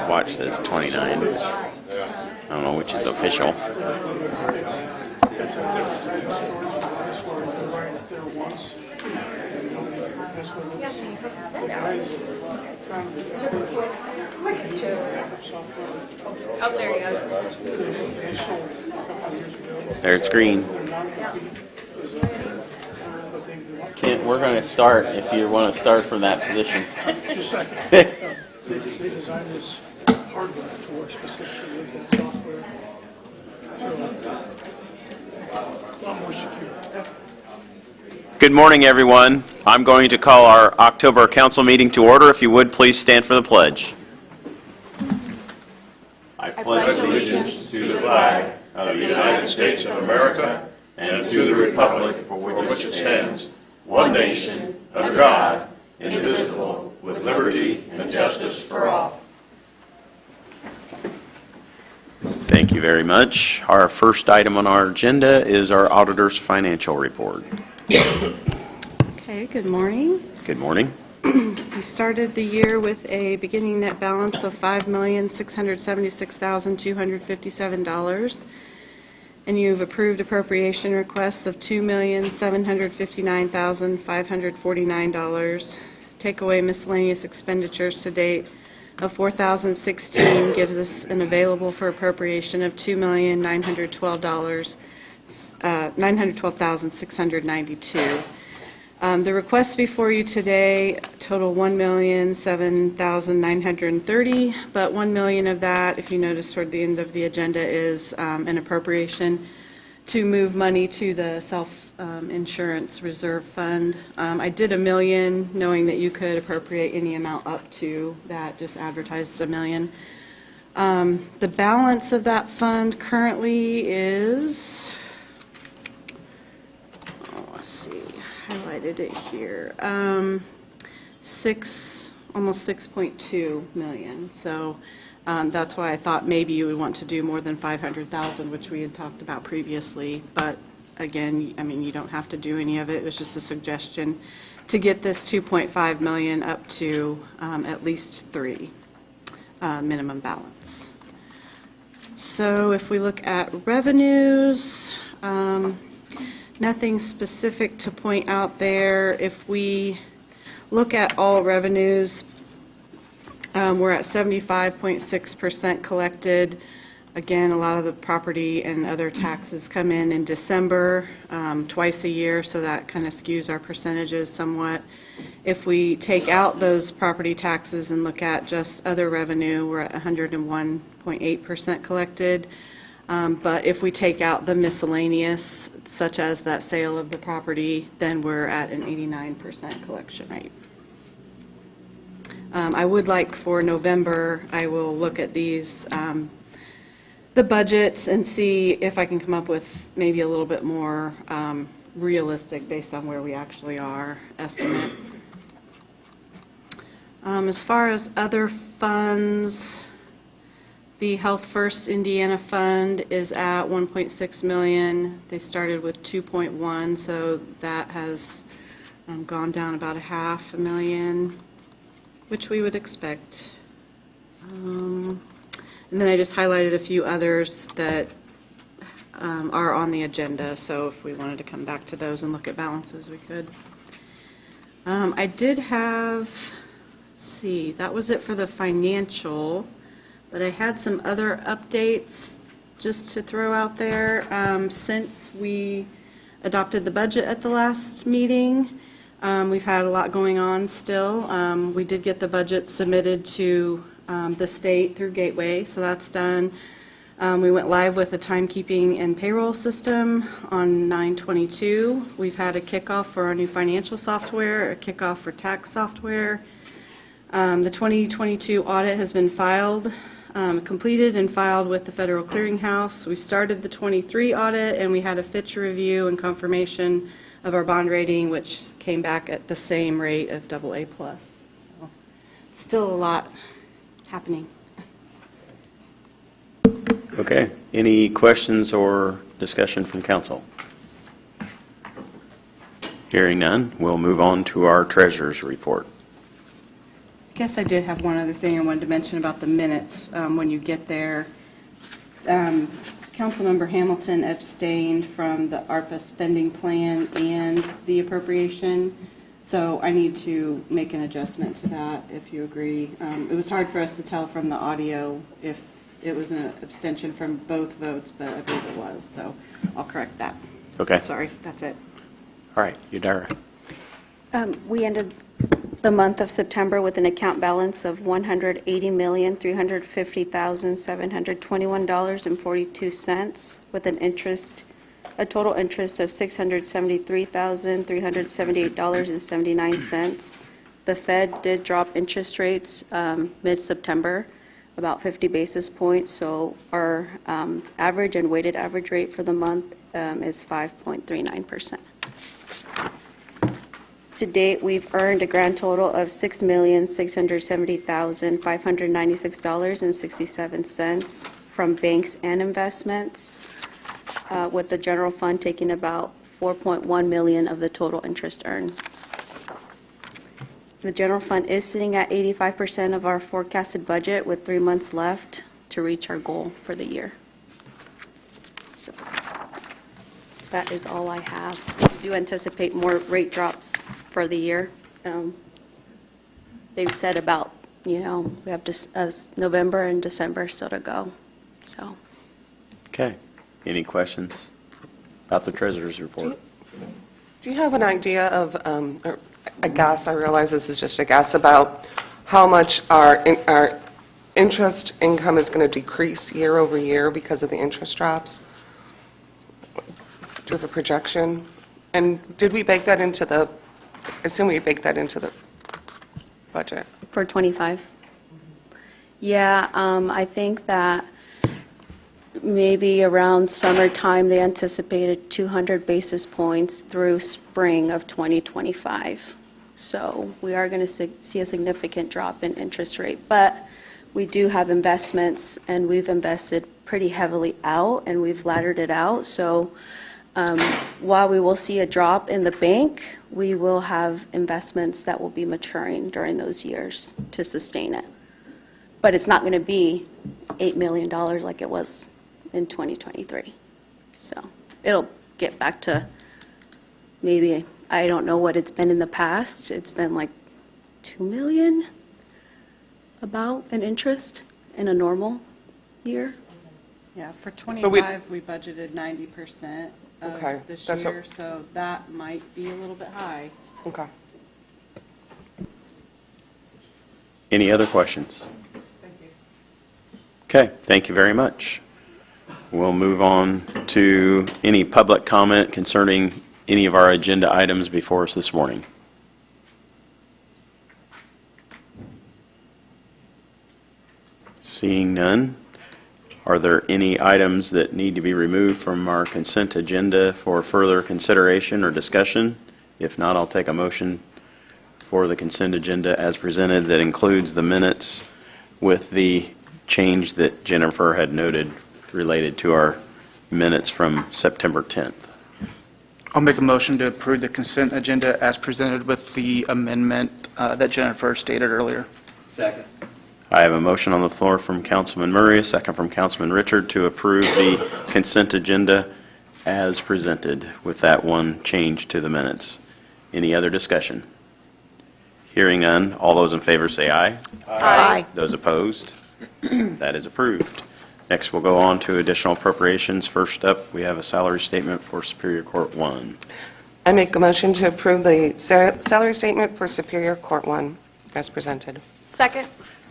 watch says 29. I don't know which is official. Oh, there he goes. There, it's green. Kent, we're going to start if you want to start from that position. Just a second. They designed this hardware for specifically with that software. So, a lot more secure. Good morning, everyone. I'm going to call our October council meeting to order. If you would, please stand for the pledge. I pledge allegiance to the flag of the United States of America and to the republic for which it stands, one nation, under God, indivisible, with liberty and justice for all. Thank you very much. Our first item on our agenda is our auditor's financial report. Okay, good morning. Good morning. We started the year with a beginning net balance of $5,676,257, and you've approved appropriation requests of $2,759,549. Take away miscellaneous expenditures to date of $4,016 gives us an available for appropriation of $912,692. The requests before you today total $1,007,930, but $1 million of that, if you notice toward the end of the agenda, is an appropriation to move money to the self-insurance reserve fund. I did $1 million, knowing that you could appropriate any amount up to that, just advertised $1 million. The balance of that fund currently is, highlighted it here, almost 6.2 million. So that's why I thought maybe you would want to do more than 500,000, which we had talked about previously. But again, I mean, you don't have to do any of it. It was just a suggestion to get this 2.5 million up to at least 3 minimum balance. So if we look at revenues, nothing specific to point out there. If we look at all revenues, we're at 75.6% collected. Again, a lot of the property and other taxes come in December, twice a year, so that kind of skews our percentages somewhat. If we take out those property taxes and look at just other revenue, we're at 101.8% collected. But if we take out the miscellaneous, such as that sale of the property, then we're at an 89% collection rate. I would like for November, I will look at these, the budgets, and see if I can come up with maybe a little bit more realistic based on where we actually are estimate. As far as other funds, the Health First Indiana Fund is at 1.6 million. They started with 2.1, so that has gone down about $500,000, which we would expect. And then I just highlighted a few others that are on the agenda, so if we wanted to come back to those and look at balances, we could. I did have, let's see, that was it for the financial. But I had some other updates just to throw out there. Since we adopted the budget at the last meeting, we've had a lot going on still. We did get the budget submitted to the state through Gateway, so that's done. We went live with the timekeeping and payroll system on 9/22. We've had a kickoff for our new financial software, a kickoff for tax software. The 2022 audit has been completed and filed with the Federal Clearinghouse. We started the 23 audit, and we had a Fitch review and confirmation of our bond rating, which came back at the same rate of AA+. So still a lot happening. Okay. Any questions or discussion from council? Hearing none, we'll move on to our treasurer's report. guess I did have one other thing I wanted to mention about the minutes when you get there. Councilmember Hamilton abstained from the ARPA spending plan and the appropriation, so I need to make an adjustment to that, if you agree. It was hard for us to tell from the audio if it was an abstention from both votes, but I believe it was, so I'll correct that. Okay. Sorry, that's it. All right, Yadira. We ended the month of September with an account balance of $180,350,721.42, with a total interest of $673,378.79. The Fed did drop interest rates mid-September, about 50 basis points, so our average and weighted average rate for the month is 5.39%. To date, we've earned a grand total of $6,670,596.67 from banks and investments, with the general fund taking about $4.1 million of the total interest earned. The general fund is sitting at 85% of our forecasted budget, with 3 months left to reach our goal for the year. So that is all I have. We do anticipate more rate drops for the year. They've said about, we have November and December still to go, so. Okay. Any questions about the treasurer's report? Do you have an idea of, or a guess, I realize this is just a guess, about how much our interest income is going to decrease year over year because of the interest drops? Do you have a projection? And did we bake that into I assume we baked that into the budget? For 25? Yeah, I think that maybe around summertime, they anticipated 200 basis points through spring of 2025. So we are going to see a significant drop in interest rate. But we do have investments, and we've invested pretty heavily out, and we've laddered it out. So while we will see a drop in the bank, we will have investments that will be maturing during those years to sustain it. But it's not going to be $8 million like it was in 2023. So it'll get back to maybe, I don't know what it's been in the past. It's been like $2 million about an interest in a normal year. Yeah, for we- 25, we budgeted 90% Okay, of this that's what- year, so that might be a little bit high. Okay. Any other questions? Okay, thank you very much. We'll move on to any public comment concerning any of our agenda items before us this morning. Seeing none, are there any items that need to be removed from our consent agenda for further consideration or discussion? If not, I'll take a motion for the consent agenda as presented that includes the minutes with the change that Jennifer had noted related to our minutes from September 10th. I'll make a motion to approve the consent agenda as presented with the amendment that Jennifer stated earlier. Second. I have a motion on the floor from Councilman Murray, a second from Councilman Richard to approve the consent agenda as presented with that one change to the minutes. Any other discussion? Hearing none, all those in favor say aye. Aye. Those opposed? That is approved. Next, we'll go on to additional appropriations. First up, we have a salary statement for Superior Court 1. I make a motion to approve the salary statement for Superior Court 1 as presented. Second.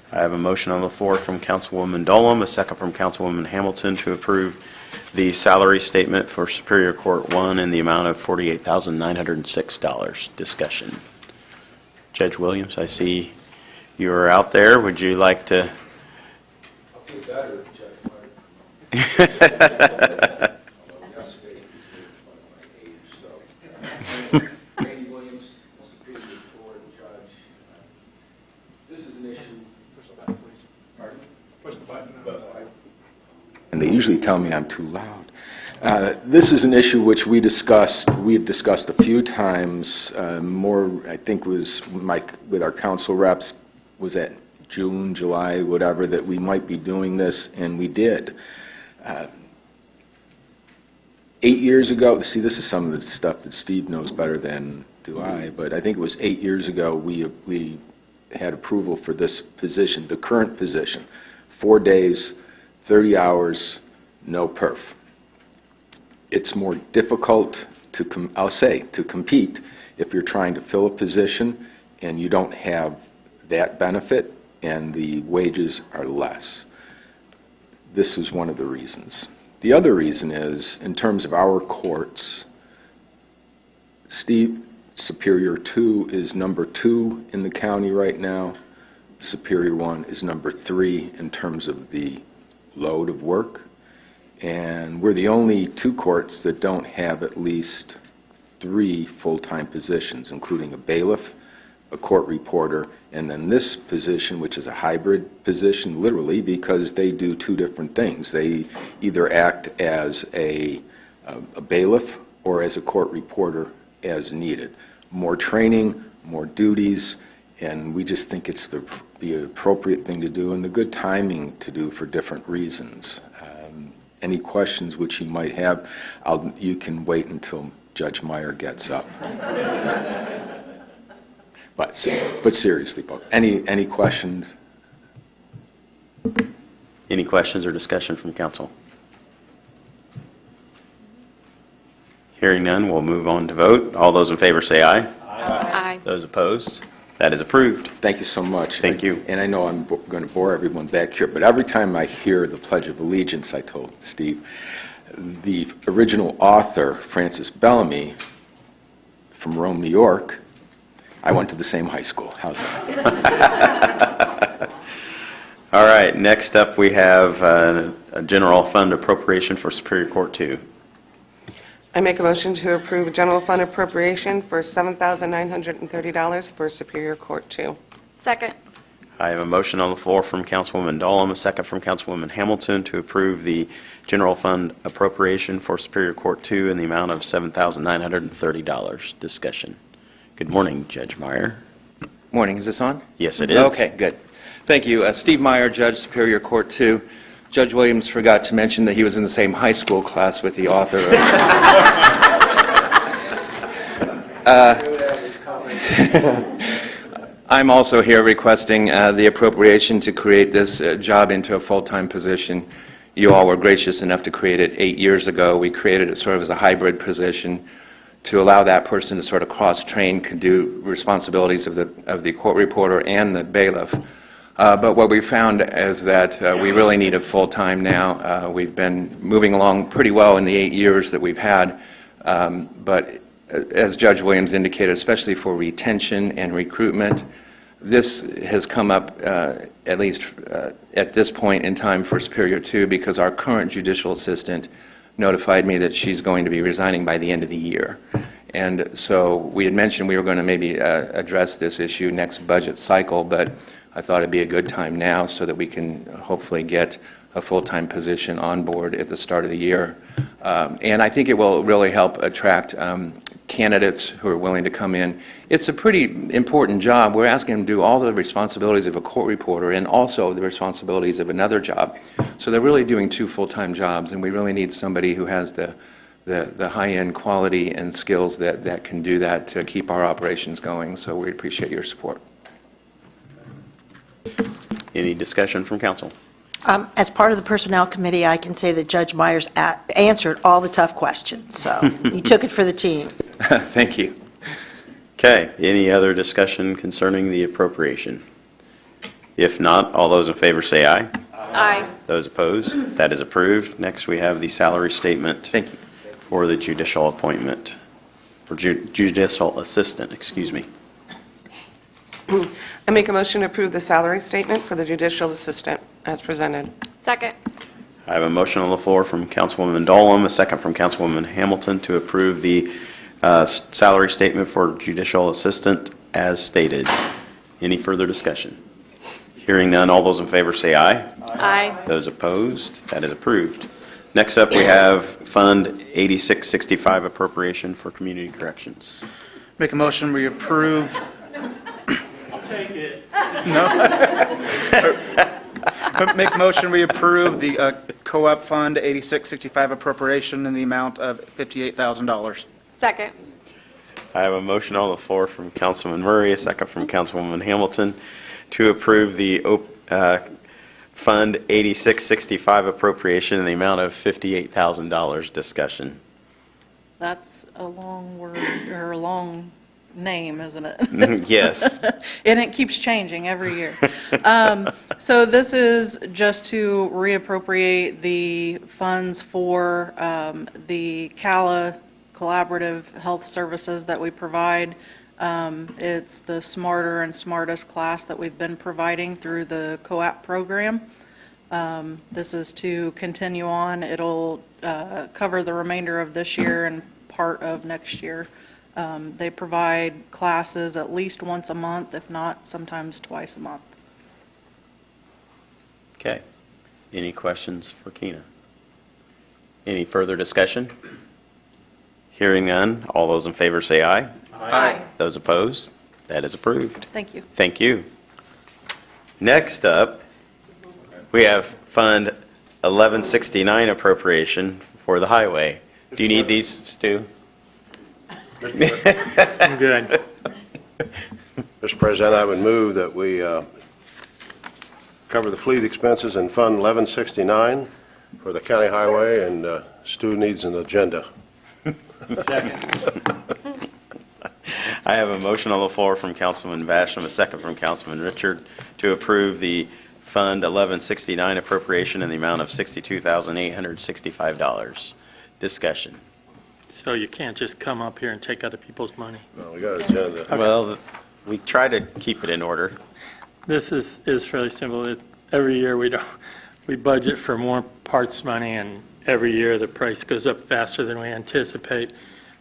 I have a motion on the floor from Councilwoman Dolam, a second from Councilwoman Hamilton to approve the salary statement for Superior Court 1 in the amount of $48,906. Discussion. Judge Williams, I see you are out there. Would you like to? I'll feel better, Judge Martin. Yesterday, by my age, so. Randy Williams, Superior Court Judge. This is an issue. Push the button, please. Pardon? Push the button. And they usually tell me I'm too loud. This is an issue which we have discussed a few times, more, I think, was with our council reps was that June, July, whatever, that we might be doing this, and we did. 8 years ago, see, this is some of the stuff that Steve knows better than do I, but I think it was 8 years ago we had approval for this position, the current position, 4 days, 30 hours, no perf. It's more difficult to, I'll say, to compete if you're trying to fill a position and you don't have that benefit and the wages are less. This is one of the reasons. The other reason is, in terms of our courts, Steve, Superior 2 is number 2 in the county right now. Superior 1 is number 3 in terms of the load of work. And we're the only 2 courts that don't have at least 3 full-time positions, including a bailiff, a court reporter, and then this position, which is a hybrid position, literally, because they do 2 different things. They either act as a bailiff or as a court reporter as needed. More training, more duties, and we just think it's the appropriate thing to do and the good timing to do for different reasons. Any questions which you might have, you can wait until Judge Meyer gets up. But seriously, any questions? Any questions or discussion from council? Hearing none, we'll move on to vote. All those in favor say aye. Aye. Those opposed? That is approved. Thank you so much. Thank you. And I know I'm going to bore everyone back here, but every time I hear the Pledge of Allegiance, I told Steve, the original author, Francis Bellamy, from Rome, New York, I went to the same high school. How's that? All right, next up we have a general fund appropriation for Superior Court 2. I make a motion to approve a general fund appropriation for $7,930 for Superior Court 2. Second. I have a motion on the floor from Councilwoman Dolam, a second from Councilwoman Hamilton to approve the general fund appropriation for Superior Court 2 in the amount of $7,930. Discussion. Good morning, Judge Meyer. Morning. Is this on? Yes, it is. Okay, good. Thank you. Steve Meyer, Judge, Superior Court 2. Judge Williams forgot to mention that he was in the same high school class with the author of I'm also here requesting the appropriation to create this job into a full-time position. You all were gracious enough to create it 8 years ago. We created it sort of as a hybrid position to allow that person to sort of cross-train, could do responsibilities of the court reporter and the bailiff. But what we found is that we really need a full-time now. We've been moving along pretty well in the 8 years that we've had, but as Judge Williams indicated, especially for retention and recruitment, this has come up at least at this point in time for Superior 2 because our current judicial assistant notified me that she's going to be resigning by the end of the year. And so we had mentioned we were going to maybe address this issue next budget cycle, but I thought it'd be a good time now so that we can hopefully get a full-time position on board at the start of the year. And I think it will really help attract candidates who are willing to come in. It's a pretty important job. We're asking them to do all the responsibilities of a court reporter and also the responsibilities of another job. So they're really doing 2 full-time jobs, and we really need somebody who has the high-end quality and skills that can do that to keep our operations going. So we appreciate your support. Any discussion from council? As part of the Personnel Committee, I can say that Judge Myers answered all the tough questions, so you took it for the team. Thank you. Okay, any other discussion concerning the appropriation? If not, all those in favor say aye. Aye. Those opposed? That is approved. Next, we have the salary statement. Thank you. For the judicial appointment, for judicial assistant, excuse me. I make a motion to approve the salary statement for the judicial assistant as presented. Second. I have a motion on the floor from Councilwoman Dolam, a second from Councilwoman Hamilton to approve the salary statement for judicial assistant as stated. Any further discussion? Hearing none, all those in favor say aye. Aye. Those opposed, that is approved. Next up, we have Fund 8665 appropriation for community corrections. Make a motion, we approve. I'll take it. Make a motion, we approve the Co-op Fund 8665 appropriation in the amount of $58,000. Second. I have a motion on the floor from Councilman Murray, a second from Councilwoman Hamilton, to approve the Fund 8665 appropriation in the amount of $58,000. Discussion. That's a long word, or a long name, isn't it? Yes. And it keeps changing every year. So this is just to reappropriate the funds for the CALA collaborative health services that we provide. It's the Smarter and Smartest class that we've been providing through the COAP program. This is to continue on. It'll cover the remainder of this year and part of next year. They provide classes at least once a month, if not sometimes twice a month. Okay. Any questions for Keena? Any further discussion? Hearing none, all those in favor say aye. Aye. Those opposed? That is approved. Thank you. Thank you. Next up, we have Fund 1169 appropriation for the highway. Do you need these, Stu? I'm good. Mr. President, I would move that we cover the fleet expenses in Fund 1169 for the county highway, and Stu needs an agenda. I have a motion on the floor from Councilman Basham, a second from Councilman Richard, to approve the Fund 1169 appropriation in the amount of $62,865. Discussion. So you can't just come up here and take other people's money. No, we got an agenda. Well, we try to keep it in order. This is fairly simple. Every year we budget for more parts money, and every year the price goes up faster than we anticipate.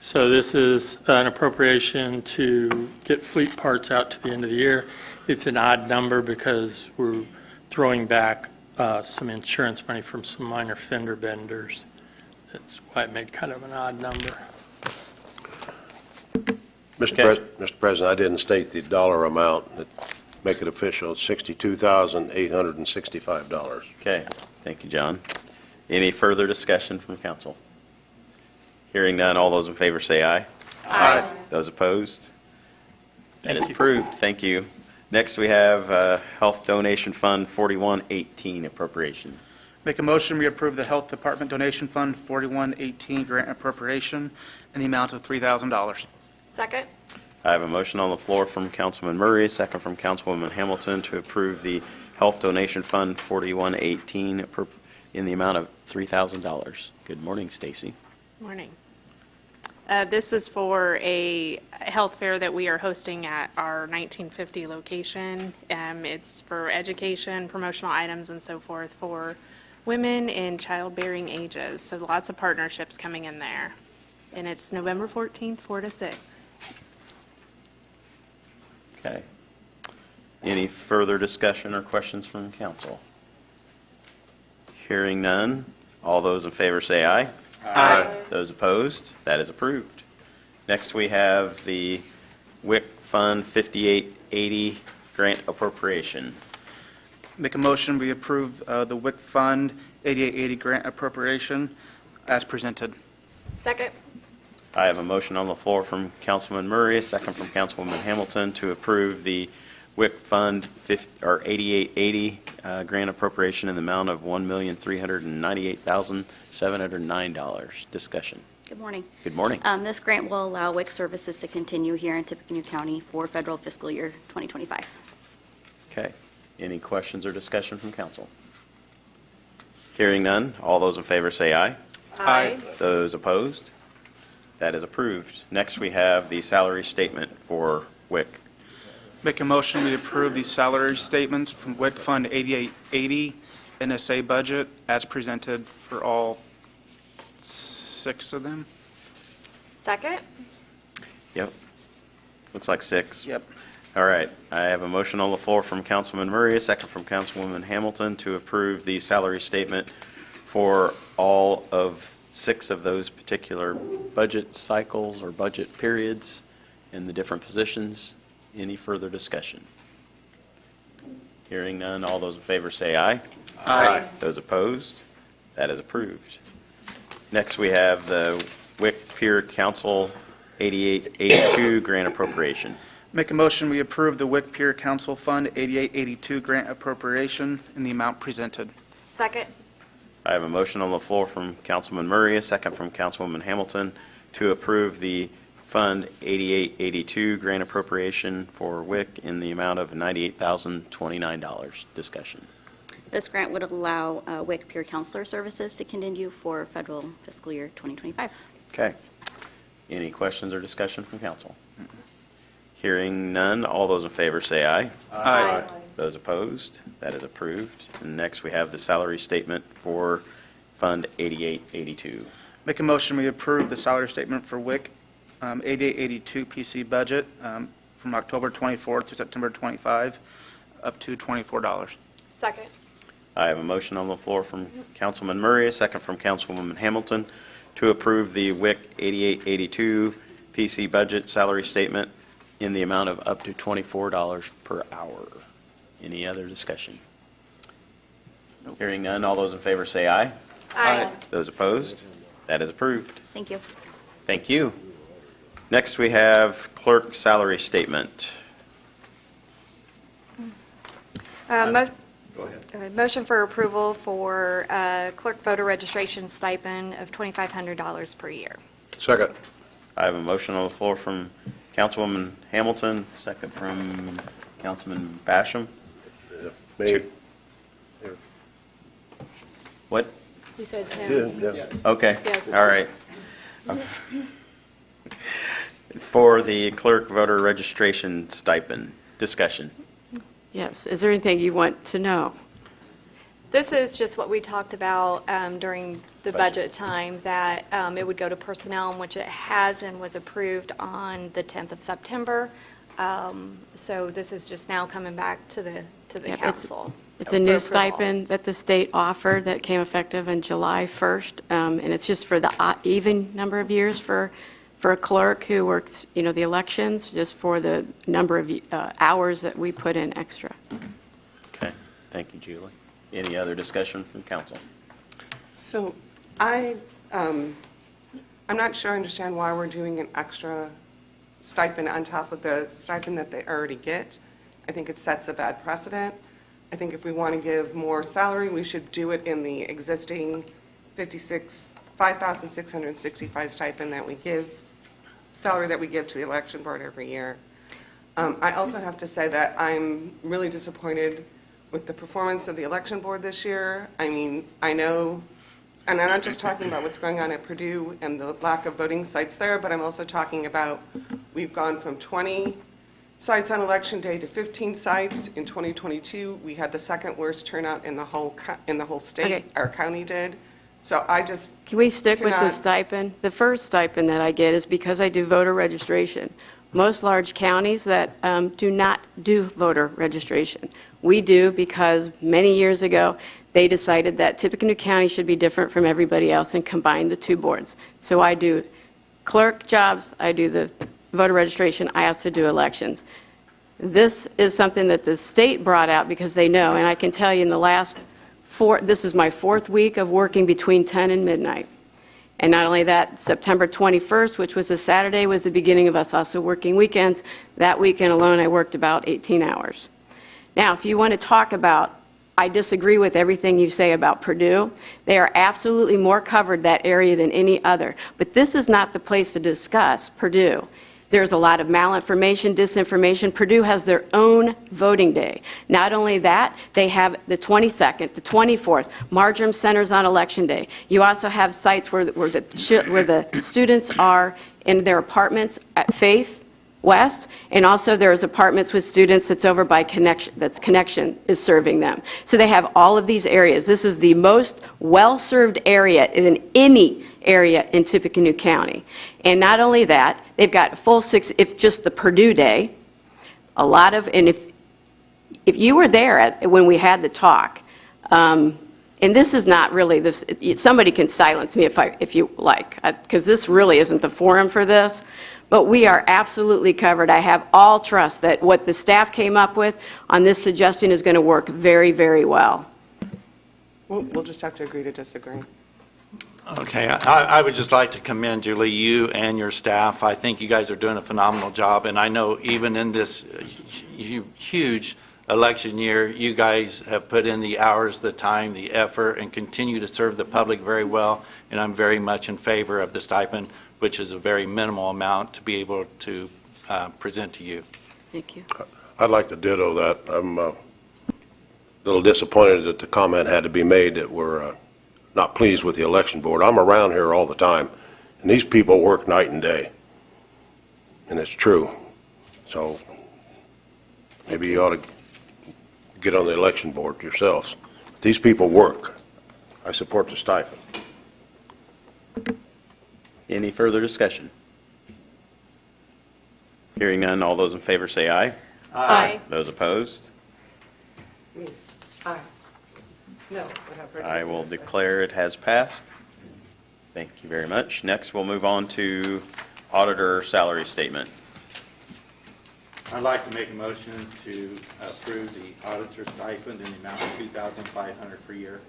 So this is an appropriation to get fleet parts out to the end of the year. It's an odd number because we're throwing back some insurance money from some minor fender benders. That's why it made kind of an odd number. Mr. President, I didn't state the dollar amount. Make it official. It's $62,865. Okay, thank you, John. Any further discussion from council? Hearing none, all those in favor say aye. Aye. Those opposed? That Thank is you. approved. Thank you. Next, we have Health Donation Fund 4118 appropriation. Make a motion, we approve the Health Department Donation Fund 4118 grant appropriation in the amount of $3,000. Second. I have a motion on the floor from Councilman Murray, a second from Councilwoman Hamilton, to approve the Health Donation Fund 4118 in the amount of $3,000. Good morning, Stacy. Morning. This is for a health fair that we are hosting at our 1950 location. It's for education, promotional items, and so forth for women in childbearing ages. So lots of partnerships coming in there. And it's November 14th, 4 to 6. Okay. Any further discussion or questions from council? Hearing none, all those in favor say aye. Aye. Those opposed, that is approved. Next, we have the WIC Fund 5880 grant appropriation. Make a motion, we approve the WIC Fund 8880 grant appropriation as presented. Second. I have a motion on the floor from Councilman Murray, a second from Councilwoman Hamilton, to approve the WIC Fund 8880 grant appropriation in the amount of $1,398,709. Discussion. Good morning. Good morning. This grant will allow WIC services to continue here in Tippecanoe County for federal fiscal year 2025. Okay. Any questions or discussion from council? Hearing none, all those in favor say aye. Aye. Those opposed? That is approved. Next, we have the salary statement for WIC. Make a motion, we approve the salary statements from WIC Fund 8880 NSA budget as presented for all 6 of them. Second. Yep. Looks like 6. Yep. All right. I have a motion on the floor from Councilman Murray, a second from Councilwoman Hamilton, to approve the salary statement for all of 6 of those particular budget cycles or budget periods in the different positions. Any further discussion? Hearing none, all those in favor say aye. Aye. Those opposed? That is approved. Next, we have the WIC Peer Council 8882 grant appropriation. Make a motion, we approve the WIC Peer Council Fund 8882 grant appropriation in the amount presented. Second. I have a motion on the floor from Councilman Murray, a second from Councilwoman Hamilton, to approve the Fund 8882 grant appropriation for WIC in the amount of $98,029. Discussion. This grant would allow WIC peer counselor services to continue for federal fiscal year 2025. Okay. Any questions or discussion from council? Hearing none, all those in favor say aye. Aye. Those opposed? That is approved. And next, we have the salary statement for Fund 8882. Make a motion, we approve the salary statement for WIC 8882 PC budget from October 24th to September 25, up to $24. Second. I have a motion on the floor from Councilman Murray, a second from Councilwoman Hamilton, to approve the WIC 8882 PC budget salary statement in the amount of up to $24 per hour. Any other discussion? Hearing none, all those in favor say aye. Aye. Those opposed? That is approved. Thank you. Thank you. Next, we have clerk salary statement. Motion for approval for clerk voter registration stipend of $2,500 per year. Second. I have a motion on the floor from Councilwoman Hamilton, second from Councilman Basham. Me. What? He said Tim. Okay. Yes. All right. For the clerk voter registration stipend, discussion. Yes, is there anything you want to know? This is just what we talked about during the budget time, that it would go to personnel, in which it has and was approved on the 10th of September. So this is just now coming back to the Yep, council. It's a new stipend that the state offered that came effective on July 1st, and it's just for the even number of years for a clerk who works, the elections, just for the number of hours that we put in extra. Okay. Thank you, Julie. Any other discussion from council? So I'm not sure I understand why we're doing an extra stipend on top of the stipend that they already get. I think it sets a bad precedent. I think if we want to give more salary, we should do it in the existing $5,665 stipend that we give, salary that we give to the election board every year. I also have to say that I'm really disappointed with the performance of the election board this year. I mean, I know, and I'm not just talking about what's going on at Purdue and the lack of voting sites there, but I'm also talking about we've gone from 20 sites on election day to 15 sites. In 2022, we had the second worst turnout in the whole state. Okay. Our county did. So I just Can we stick with the cannot- stipend? The first stipend that I get is because I do voter registration. Most large counties that do not do voter registration. We do because many years ago, they decided that Tippecanoe County should be different from everybody else and combine the two boards. So I do clerk jobs, I do the voter registration, I also do elections. This is something that the state brought out because they know, and I can tell you in the last this is my fourth week of working between 10 and midnight. And not only that, September 21st, which was a Saturday, was the beginning of us also working weekends. That weekend alone, I worked about 18 hours. Now, if you want to talk about, I disagree with everything you say about Purdue. They are absolutely more covered, that area, than any other. But this is not the place to discuss Purdue. There's a lot of malinformation, disinformation. Purdue has their own voting day. Not only that, they have the 22nd, the 24th, Marjoram Centers on Election Day. You also have sites where the students are in their apartments at Faith West, and also there's apartments with students that's over by Connection is serving them. So they have all of these areas. This is the most well-served area in any area in Tippecanoe County. And not only that, they've got full 6, if just the Purdue Day, a lot of, and if you were there when we had the talk, and this is not really this, somebody can silence me if you like, because this really isn't the forum for this, but we are absolutely covered. I have all trust that what the staff came up with on this suggestion is going to work very, very well. We'll just have to agree to disagree. Okay, I would just like to commend, Julie, you and your staff. I think you guys are doing a phenomenal job, and I know even in this huge election year, you guys have put in the hours, the time, the effort, and continue to serve the public very well, and I'm very much in favor of the stipend, which is a very minimal amount to be able to present to you. Thank you. I'd like to ditto that. I'm a little disappointed that the comment had to be made that we're not pleased with the election board. I'm around here all the time, and these people work night and day, and it's true. So maybe you ought to get on the election board yourselves. These people work. I support the stipend. Any further discussion? Hearing none, all those in favor say aye. Aye. Those opposed? Me. Aye. No, whatever. I will declare it has passed. Thank you very much. Next, we'll move on to auditor salary statement. I'd like to make a motion to approve the auditor stipend in the amount of $2,500 per year.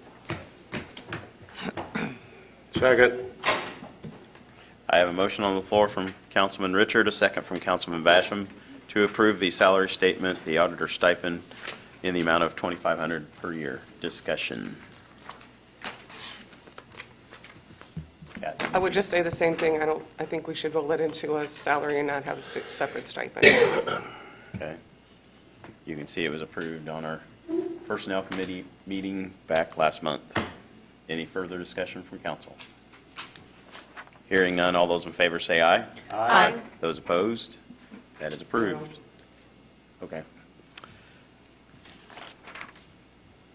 Second. I have a motion on the floor from Councilman Richard, a second from Councilman Basham, to approve the salary statement, the auditor stipend, in the amount of $2,500 per year. Discussion. I would just say the same thing. I think we should roll it into a salary and not have a separate stipend. Okay. You can see it was approved on our Personnel Committee meeting back last month. Any further discussion from council? Hearing none, all those in favor say aye. Aye. Those opposed? That is approved. Okay.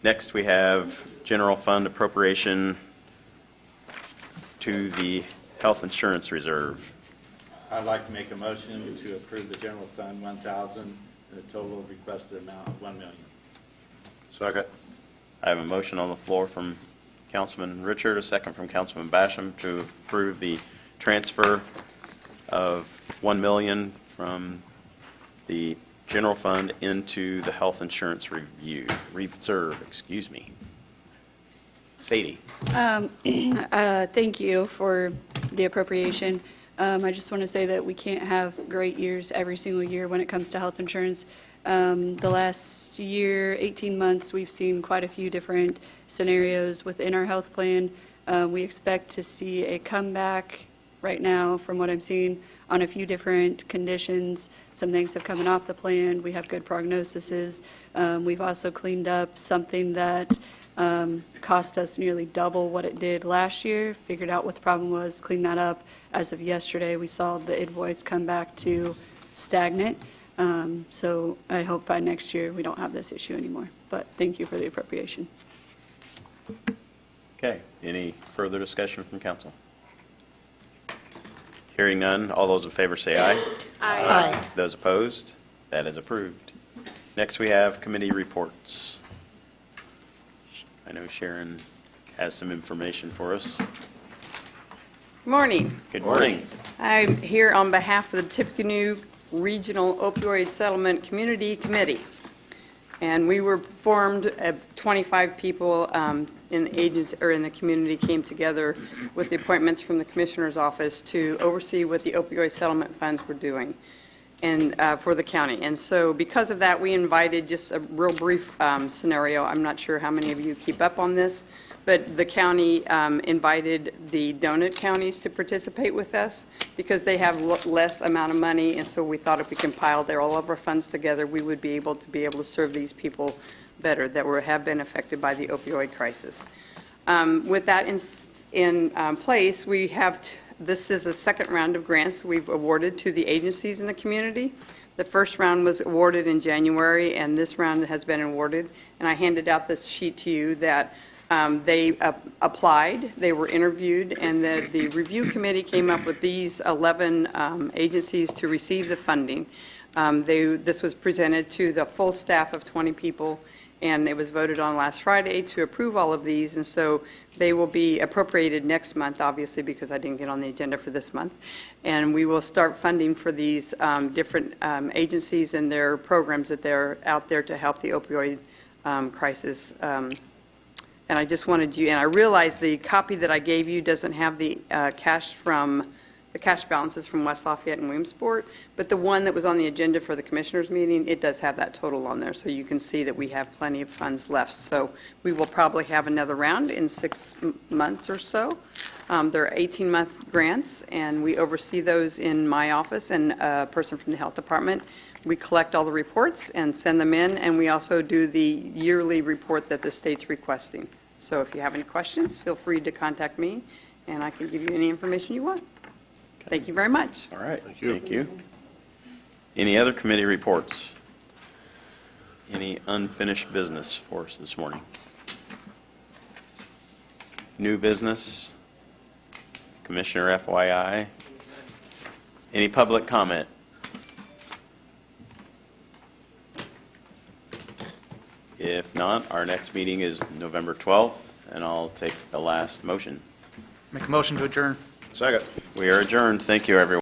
Next, we have general fund appropriation to the health insurance reserve. I'd like to make a motion to approve the general fund 1,000, and a total requested amount of $1 million. Second. I have a motion on the floor from Councilman Richard, a second from Councilman Basham, to approve the transfer of $1 million from the general fund into the health insurance reserve. Excuse me. Sadie. Thank you for the appropriation. I just want to say that we can't have great years every single year when it comes to health insurance. The last year, 18 months, we've seen quite a few different scenarios within our health plan. We expect to see a comeback right now, from what I'm seeing, on a few different conditions. Some things have come off the plan. We have good prognoses. We've also cleaned up something that cost us nearly double what it did last year, figured out what the problem was, cleaned that up. As of yesterday, we saw the invoice come back to stagnant. So I hope by next year we don't have this issue anymore. But thank you for the appropriation. Okay. Any further discussion from council? Hearing none, all those in favor say aye. Aye. Those opposed? That is approved. Next, we have committee reports. I know Sharon has some information for us. Morning. Good morning. I'm here on behalf of the Tippecanoe Regional Opioid Settlement Community Committee. And we were formed, 25 people in the agency, or in the community, came together with the appointments from the Commissioner's Office to oversee what the opioid settlement funds were doing and for the county. And so because of that, we invited, just a real brief scenario, I'm not sure how many of you keep up on this, but the county invited the donut counties to participate with us because they have less amount of money, and so we thought if we compiled all of our funds together, we would be able to serve these people better that have been affected by the opioid crisis. With that in place, we have this is a second round of grants we've awarded to the agencies in the community. The first round was awarded in January, and this round has been awarded. And I handed out this sheet to you that they applied, they were interviewed, and the review committee came up with these 11 agencies to receive the funding. This was presented to the full staff of 20 people, and it was voted on last Friday to approve all of these, and so they will be appropriated next month, obviously, because I didn't get on the agenda for this month. And we will start funding for these different agencies and their programs that they're out there to help the opioid crisis. And I just wanted you, and I realize the copy that I gave you doesn't have the cash balances from West Lafayette and Williamsport, but the one that was on the agenda for the commissioners meeting, it does have that total on there, so you can see that we have plenty of funds left. So we will probably have another round in 6 months or so. There are 18-month grants, and we oversee those in my office and a person from the health department. We collect all the reports and send them in, and we also do the yearly report that the state's requesting. So if you have any questions, feel free to contact me, and I can give you any information you want. Thank you very much. All right, thank you. Any other committee reports? Any unfinished business for us this morning? New business? Commissioner FYI? Any public comment? If not, our next meeting is November 12th, and I'll take the last motion. Make a motion to adjourn. Second. We are adjourned. Thank you, everyone.